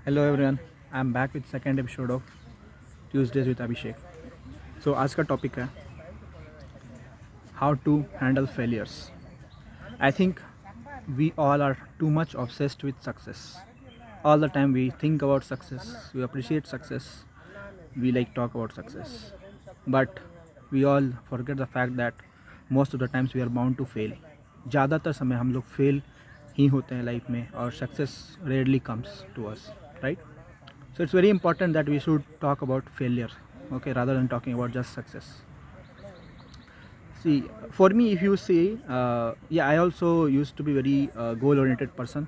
Hello everyone, I am back with second episode of Tuesdays with Abhishek. So आज का topic है how to handle failures. I think we all are too much obsessed with success. All the time we think about success, we appreciate success, we like talk about success, but we all forget the fact that most of the times we are bound to fail. ज़्यादातर समय हम लोग fail ही होते हैं life में और success rarely comes to us, right? So it's very important that we should talk about failure, okay, rather than talking about just success. See, for me, if you see, yeah, I also used to be very goal-oriented person.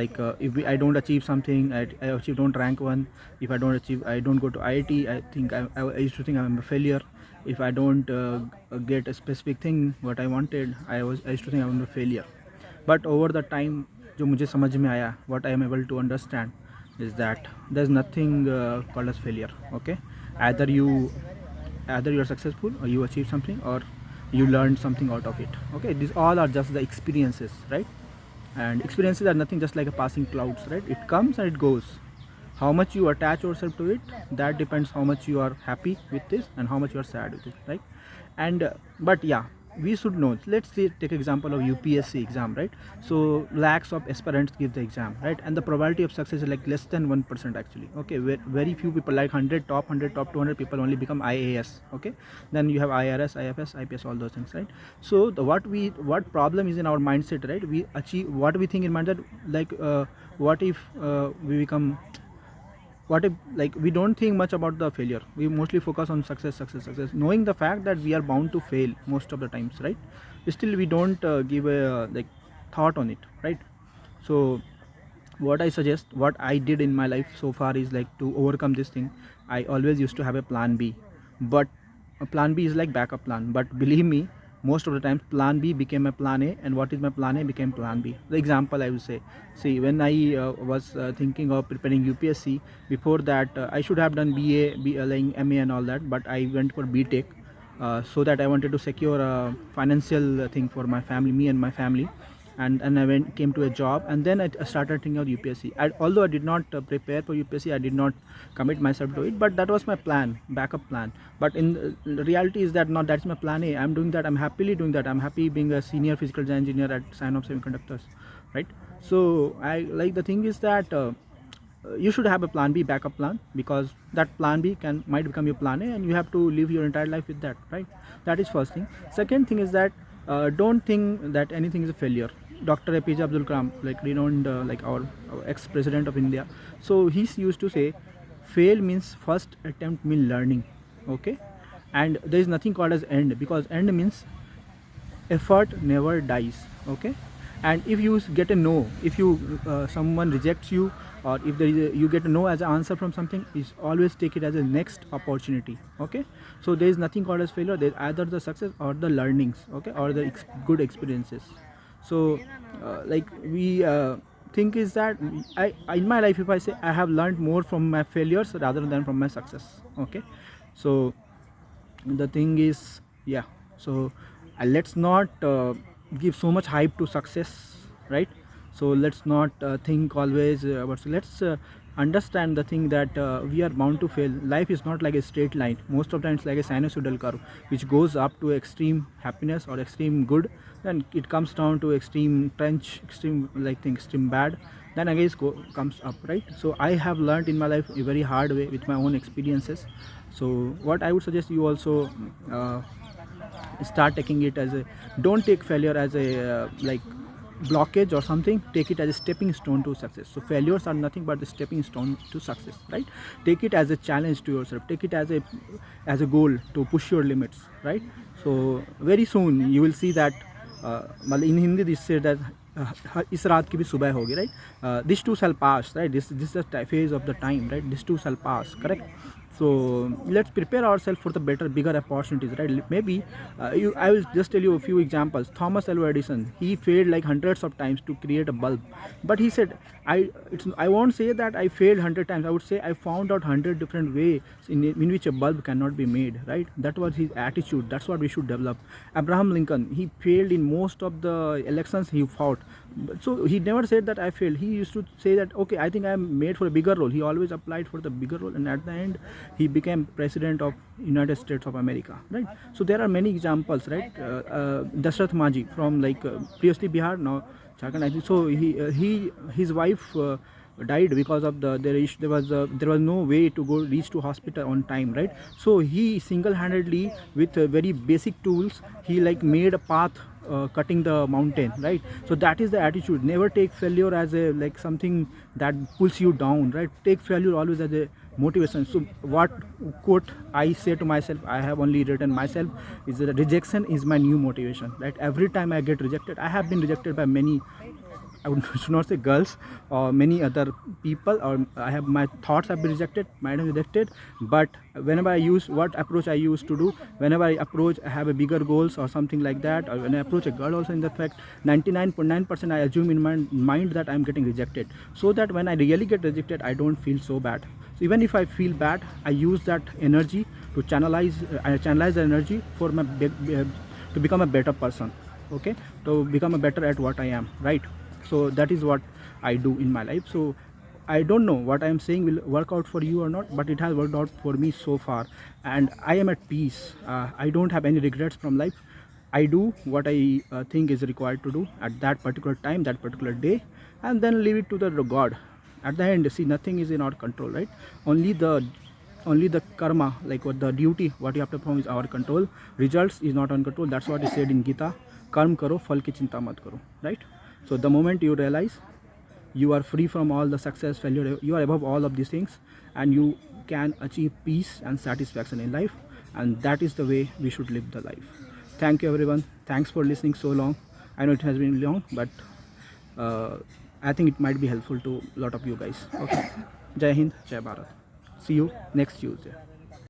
Like if I don't achieve something, I don't rank one. If I don't achieve, I don't go to IIT. I used to think I'm a failure. If I don't get a specific thing what I wanted, I used to think I'm a failure. But over the time, जो मुझे समझ में आया, what I am able to understand is that there's nothing called as failure. Okay, either you're successful or you achieve something or you learn something out of it. Okay, these all are just the experiences, right? And experiences are nothing just like a passing clouds, right? It comes and it goes. How much you attach yourself to it, that depends how much you are happy with this and how much you are sad with it, right? And but yeah, we should know. Let's say, take example of UPSC exam, right? So lakhs of aspirants give the exam, right? And the probability of success is like less than 1% actually. Okay, very few people, like 100 top 200 people only become IAS. Okay, then you have IRS, IFS, IPS, all those things, right? So what problem is in our mindset, right? We achieve what we think in mind that like what if we become, what if, like, we don't think much about the failure, we mostly focus on success, knowing the fact that we are bound to fail most of the times, right? Still we don't give a like thought on it, right? So what I suggest, what I did in my life so far is like to overcome this thing. I always used to have a plan B, but a plan B is like backup plan, but believe me, most of the times plan B became a plan A, and what is my plan A became plan B. The example I will say, see, when I was thinking of preparing UPSC, before that I should have done like MA and all that, but I went for BTech, so that I wanted to secure a financial thing for my family, me and my family. And I came to a job, and then I started thinking of UPSC. Although I did not prepare for UPSC, I did not commit myself to it, but that was my plan, backup plan. But in the reality is that not that's my plan A. I'm doing that. I'm happily doing that. I'm happy being a senior physical design engineer at Sinop Semiconductors, right? So I like, the thing is that you should have a plan B, backup plan, because that plan B might become your plan A, and you have to live your entire life with that, right? That is first thing. Second thing is that don't think that anything is a failure. Dr. APJ Abdul Kalam, like renowned, like our ex-president of India, so he used to say, fail means first attempt mean learning. Okay, and there is nothing called as end, because end means effort never dies. Okay, and if you get a no, if you someone rejects you, or if you get a no as an answer from something, is always take it as a next opportunity. Okay, so there is nothing called as failure. There is either the success or the learnings, okay, or the good experiences. So like we think is that in my life, if I say, I have learned more from my failures rather than from my success. Okay, so the thing is, yeah, so let's not give so much hype to success, right? So let's not think always about, let's understand the thing that we are bound to fail. Life is not like a straight line. Most of the time it's like a sinusoidal curve, which goes up to extreme happiness or extreme good, then it comes down to extreme trench, extreme like thing, extreme bad, then again comes up, right? So I have learned in my life a very hard way with my own experiences. So what I would suggest you also start taking it as a, don't take failure as a like blockage or something. Take it as a stepping stone to success. So failures are nothing but the stepping stone to success, right? Take it as a challenge to yourself, take it as a goal to push your limits, right? So very soon you will see that in Hindi this said that इस रात की भी सुबह होगी, right? This too shall pass, right? This is the phase of the time, right? This too shall pass, correct? So let's prepare ourselves for the bigger opportunities, right? Maybe I will just tell you a few examples. Thomas Alva Edison, he failed like hundreds of times to create a bulb, but he said, I won't say that I failed 100 times. I would say I found out 100 different ways in which a bulb cannot be made, right? That was his attitude. That's what we should develop. Abraham Lincoln, he failed in most of the elections he fought, So he never said that I failed. He used to say that, okay, I think I am made for a bigger role. He always applied for the bigger role, and at the end he became president of United States of America, right? So there are many examples, right? Dashrath Maji from previously Bihar, now Jharkhand, I think. So his wife died because of there was no way to go reach to hospital on time, right? So he single-handedly, with very basic tools, he made a path, cutting the mountain, right? So that is the attitude. Never take failure as a something that pulls you down, right? Take failure always as a motivation. So what quote I say to myself, I have only written myself, is that rejection is my new motivation, right? Every time I get rejected, I have been rejected by many, I would should not say girls or many other people, or I have, my thoughts have been rejected, might have rejected, but whenever I use what approach I used to do, whenever I approach, I have a bigger goals or something like that, or when I approach a girl also, in the fact 99.9% I assume in my mind that I'm getting rejected, so that when I really get rejected, I don't feel so bad. So even if I feel bad, I use that energy to channelize the energy for my to become a better person, okay, to become a better at what I am, right? So that is what I do in my life. So I don't know what I am saying will work out for you or not, but it has worked out for me so far, and I am at peace. I don't have any regrets from life. I do what I think is required to do at that particular time, that particular day, and then leave it to the God. At the end, see, nothing is in our control, right? Only the karma, like what the duty, what you have to perform, is our control. Results is not on control. That's what is said in Gita. Karm karo, phal ki chinta mat karo, right? So the moment you realize you are free from all the success, failure, you are above all of these things, and you can achieve peace and satisfaction in life, and that is the way we should live the life. Thank you everyone. Thanks for listening so long. I know it has been long, but I think it might be helpful to a lot of you guys. Okay. Jai Hind, Jai Bharat. See you next Tuesday.